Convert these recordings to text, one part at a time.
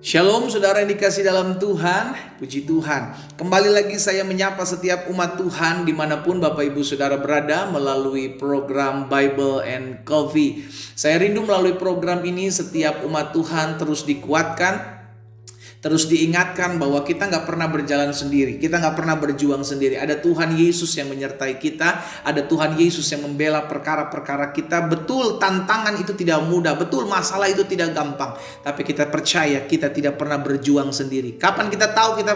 Shalom saudara yang dikasih dalam Tuhan, puji Tuhan. Kembali lagi saya menyapa setiap umat Tuhan dimanapun Bapak Ibu Saudara berada melalui program Bible and Coffee. Saya rindu melalui program ini setiap umat Tuhan terus dikuatkan, terus diingatkan bahwa kita gak pernah berjalan sendiri. Kita gak pernah berjuang sendiri. Ada Tuhan Yesus yang menyertai kita. Ada Tuhan Yesus yang membela perkara-perkara kita. Betul tantangan itu tidak mudah. Betul masalah itu tidak gampang. Tapi kita percaya kita tidak pernah berjuang sendiri. Kapan kita tahu kita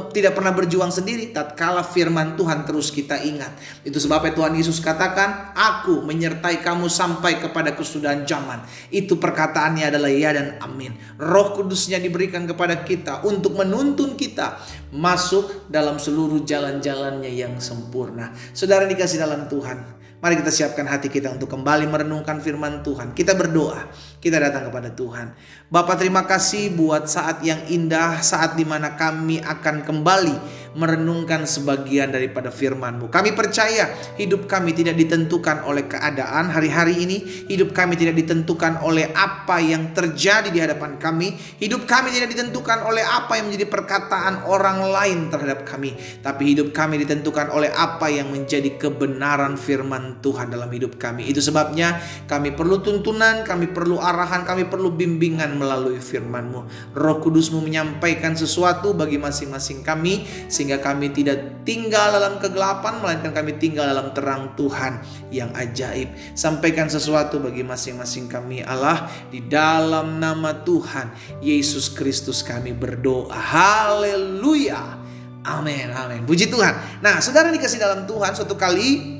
tidak pernah berjuang sendiri? Tatkala firman Tuhan terus kita ingat. Itu sebabnya Tuhan Yesus katakan, "Aku menyertai kamu sampai kepada kesudahan zaman." Itu perkataannya adalah ya dan amin. Roh Kudusnya diberikan kepada kita untuk menuntun kita masuk dalam seluruh jalan-jalannya yang sempurna. Saudara dikasih dalam Tuhan, mari kita siapkan hati kita untuk kembali merenungkan firman Tuhan. Kita berdoa, kita datang kepada Tuhan. Bapa, terima kasih buat saat yang indah, saat dimana kami akan kembali merenungkan sebagian daripada firman-Mu. Kami percaya hidup kami tidak ditentukan oleh keadaan hari-hari ini. Hidup kami tidak ditentukan oleh apa yang terjadi di hadapan kami. Hidup kami tidak ditentukan oleh apa yang menjadi perkataan orang lain terhadap kami. Tapi hidup kami ditentukan oleh apa yang menjadi kebenaran firman Tuhan dalam hidup kami. Itu sebabnya kami perlu tuntunan, kami perlu arahan, kami perlu bimbingan melalui firman-Mu. Roh Kudus-Mu menyampaikan sesuatu bagi masing-masing kami, sehingga kami tidak tinggal dalam kegelapan, melainkan kami tinggal dalam terang Tuhan yang ajaib. Sampaikan sesuatu bagi masing-masing kami Allah, di dalam nama Tuhan Yesus Kristus kami berdoa. Haleluya. Amin, amin. Puji Tuhan. Nah, saudara dikasih dalam Tuhan, suatu kali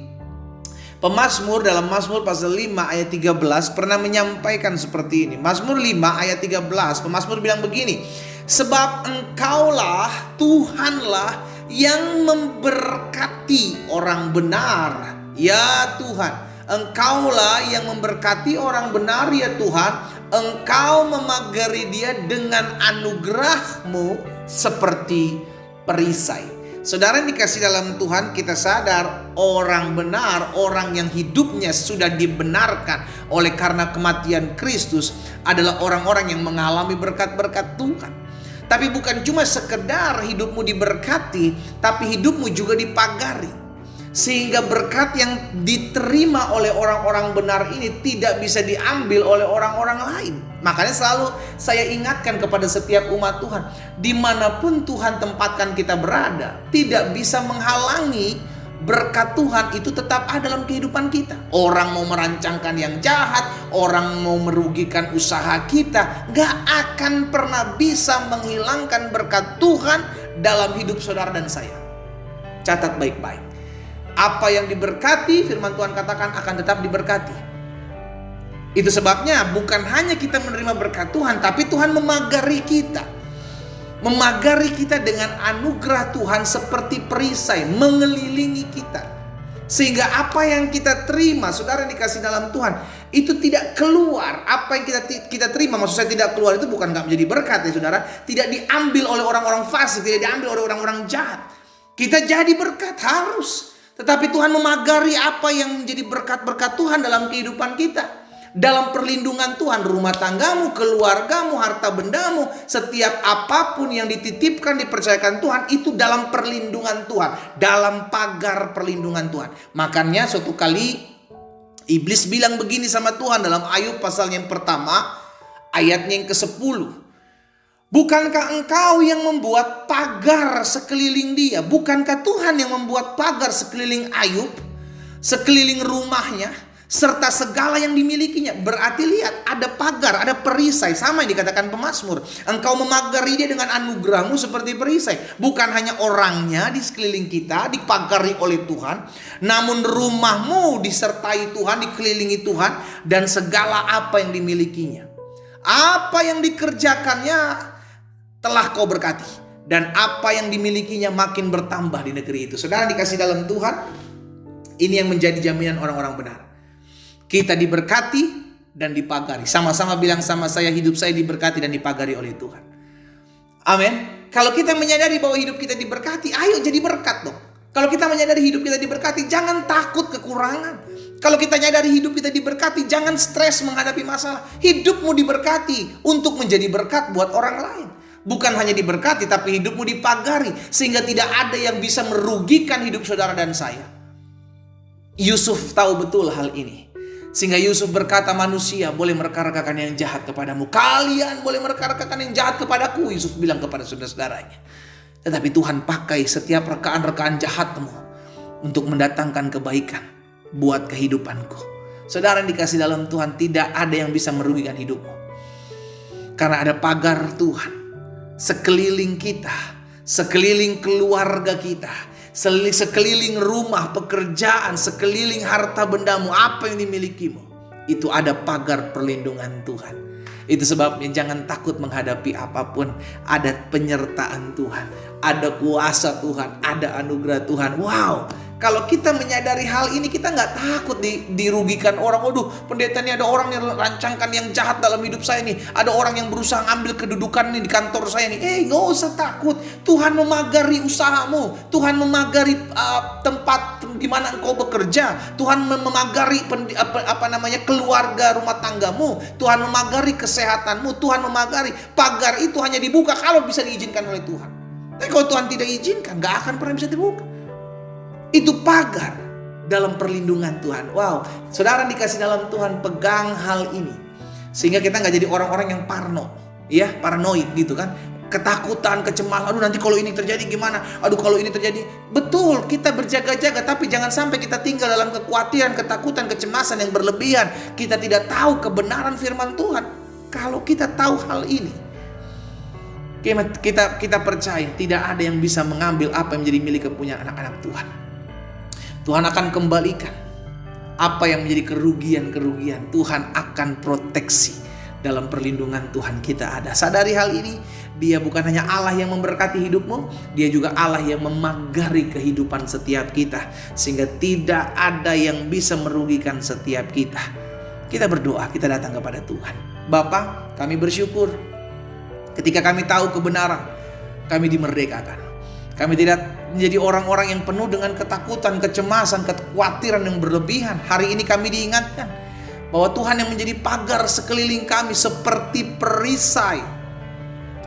Pemazmur dalam Mazmur pasal 5 ayat 13 pernah menyampaikan seperti ini. Mazmur 5 ayat 13, pemazmur bilang begini, "Sebab Engkaulah Tuhanlah yang memberkati orang benar, ya Tuhan. Engkaulah yang memberkati orang benar, ya Tuhan. Engkau memagari dia dengan anugerah-Mu seperti perisai." Saudara yang dikasih dalam Tuhan, kita sadar orang benar, orang yang hidupnya sudah dibenarkan oleh karena kematian Kristus adalah orang-orang yang mengalami berkat-berkat Tuhan. Tapi bukan cuma sekedar hidupmu diberkati, tapi hidupmu juga dipagari. Sehingga berkat yang diterima oleh orang-orang benar ini tidak bisa diambil oleh orang-orang lain. Makanya selalu saya ingatkan kepada setiap umat Tuhan, dimanapun Tuhan tempatkan kita berada, tidak bisa menghalangi berkat Tuhan itu tetap ada dalam kehidupan kita. Orang mau merancangkan yang jahat, orang mau merugikan usaha kita, gak akan pernah bisa menghilangkan berkat Tuhan dalam hidup saudara dan saya. Catat baik-baik. Apa yang diberkati, firman Tuhan katakan akan tetap diberkati. Itu sebabnya bukan hanya kita menerima berkat Tuhan, tapi Tuhan memagari kita. Memagari kita dengan anugerah Tuhan seperti perisai, mengelilingi kita. Sehingga apa yang kita terima, saudara dikasih dalam Tuhan, itu tidak keluar. Apa yang kita terima, maksud saya tidak keluar itu bukan gak menjadi berkat ya saudara. Tidak diambil oleh orang-orang fasik, tidak diambil oleh orang-orang jahat. Kita jadi berkat harus. Tetapi Tuhan memagari apa yang menjadi berkat-berkat Tuhan dalam kehidupan kita. Dalam perlindungan Tuhan, rumah tanggamu, keluargamu, harta bendamu, setiap apapun yang dititipkan, dipercayakan Tuhan, itu dalam perlindungan Tuhan. Dalam pagar perlindungan Tuhan. Makanya suatu kali iblis bilang begini sama Tuhan dalam Ayub pasal yang pertama, ayatnya yang ke-10. "Bukankah Engkau yang membuat pagar sekeliling dia? Bukankah Tuhan yang membuat pagar sekeliling Ayub, sekeliling rumahnya, serta segala yang dimilikinya?" Berarti lihat, ada pagar, ada perisai. Sama yang dikatakan pemazmur. Engkau memagari dia dengan anugerah-Mu seperti perisai. Bukan hanya orangnya di sekeliling kita dipagari oleh Tuhan, namun rumahmu disertai Tuhan, dikelilingi Tuhan, dan segala apa yang dimilikinya. Apa yang dikerjakannya telah Kau berkati, dan apa yang dimilikinya makin bertambah di negeri itu. Saudara dikasih dalam Tuhan, ini yang menjadi jaminan orang-orang benar. Kita diberkati dan dipagari. Sama-sama bilang sama saya, hidup saya diberkati dan dipagari oleh Tuhan. Amin. Kalau kita menyadari bahwa hidup kita diberkati, ayo jadi berkat dong. Kalau kita menyadari hidup kita diberkati, jangan takut kekurangan. Kalau kita nyadari hidup kita diberkati, jangan stres menghadapi masalah. Hidupmu diberkati untuk menjadi berkat buat orang lain. Bukan hanya diberkati, tapi hidupmu dipagari sehingga tidak ada yang bisa merugikan hidup saudara dan saya. Yusuf tahu betul hal ini. Sehingga Yusuf berkata, manusia boleh mereka-rekakan yang jahat kepadamu. Kalian boleh mereka-rekakan yang jahat kepadaku. Yusuf bilang kepada saudara-saudaranya. Tetapi Tuhan pakai setiap rekaan-rekaan jahatmu untuk mendatangkan kebaikan buat kehidupanku. Saudara yang dikasih dalam Tuhan, tidak ada yang bisa merugikan hidupmu. Karena ada pagar Tuhan sekeliling kita, sekeliling keluarga kita, sekeliling rumah, pekerjaan, sekeliling harta bendamu, apa yang dimilikimu. Itu ada pagar perlindungan Tuhan. Itu sebabnya jangan takut menghadapi apapun. Ada penyertaan Tuhan, ada kuasa Tuhan, ada anugerah Tuhan. Wow, kalau kita menyadari hal ini, kita nggak takut dirugikan orang. Waduh, pendeta ini ada orang yang rancangkan yang jahat dalam hidup saya nih. Ada orang yang berusaha ngambil kedudukan nih di kantor saya nih. Nggak usah takut. Tuhan memagari usahamu. Tuhan memagari tempat di mana engkau bekerja. Tuhan memagari keluarga rumah tanggamu. Tuhan memagari kesehatanmu. Tuhan memagari. Pagar itu hanya dibuka kalau bisa diizinkan oleh Tuhan. Tapi kalau Tuhan tidak izinkan, nggak akan pernah bisa dibuka. Itu pagar dalam perlindungan Tuhan. Wow, saudara dikasih dalam Tuhan, pegang hal ini. Sehingga kita gak jadi orang-orang yang paranoid gitu kan. Ketakutan, kecemasan, aduh nanti kalau ini terjadi gimana? Aduh kalau ini terjadi. Betul, kita berjaga-jaga, tapi jangan sampai kita tinggal dalam kekhawatiran, ketakutan, kecemasan yang berlebihan. Kita tidak tahu kebenaran firman Tuhan. Kalau kita tahu hal ini, kita percaya tidak ada yang bisa mengambil apa yang menjadi milik kepunyaan anak-anak Tuhan. Tuhan akan kembalikan apa yang menjadi kerugian-kerugian. Tuhan akan proteksi dalam perlindungan Tuhan kita ada. Sadari hal ini, Dia bukan hanya Allah yang memberkati hidupmu, Dia juga Allah yang memagari kehidupan setiap kita. Sehingga tidak ada yang bisa merugikan setiap kita. Kita berdoa, kita datang kepada Tuhan. Bapa, kami bersyukur ketika kami tahu kebenaran, kami dimerdekakan. Kami tidak menjadi orang-orang yang penuh dengan ketakutan, kecemasan, kekhawatiran yang berlebihan. Hari ini kami diingatkan bahwa Tuhan yang menjadi pagar sekeliling kami seperti perisai.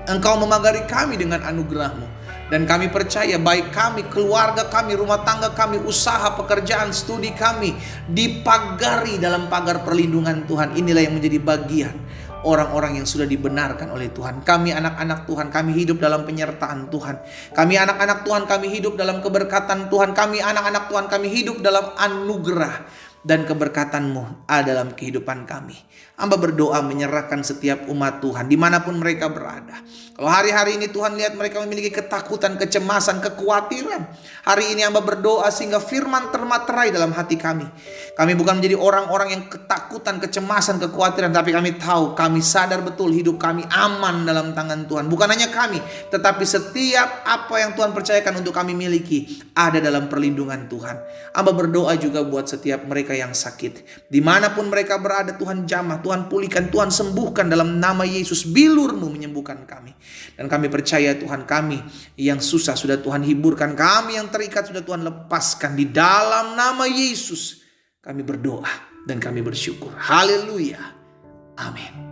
Engkau memagari kami dengan anugerah-Mu. Dan kami percaya baik kami, keluarga kami, rumah tangga kami, usaha, pekerjaan, studi kami dipagari dalam pagar perlindungan Tuhan. Inilah yang menjadi bagian orang-orang yang sudah dibenarkan oleh Tuhan. Kami anak-anak Tuhan, kami hidup dalam penyertaan Tuhan. Kami anak-anak Tuhan, kami hidup dalam keberkatan Tuhan. Kami anak-anak Tuhan, kami hidup dalam anugerah dan keberkatan-Mu ada dalam kehidupan kami. Hamba berdoa menyerahkan setiap umat Tuhan dimanapun mereka berada. Kalau hari-hari ini Tuhan lihat mereka memiliki ketakutan, kecemasan, kekhawatiran, hari ini hamba berdoa sehingga firman termaterai dalam hati kami. Kami bukan menjadi orang-orang yang ketakutan, kecemasan, kekhawatiran, tapi kami tahu, kami sadar betul hidup kami aman dalam tangan Tuhan. Bukan hanya kami, tetapi setiap apa yang Tuhan percayakan untuk kami miliki ada dalam perlindungan Tuhan. Hamba berdoa juga buat setiap mereka yang sakit. Dimanapun mereka berada, Tuhan jamah, Tuhan pulihkan, Tuhan sembuhkan dalam nama Yesus. Bilur-Mu menyembuhkan kami. Dan kami percaya Tuhan, kami yang susah sudah Tuhan hiburkan. Kami yang terikat sudah Tuhan lepaskan. Di dalam nama Yesus kami berdoa dan kami bersyukur. Haleluya. Amin.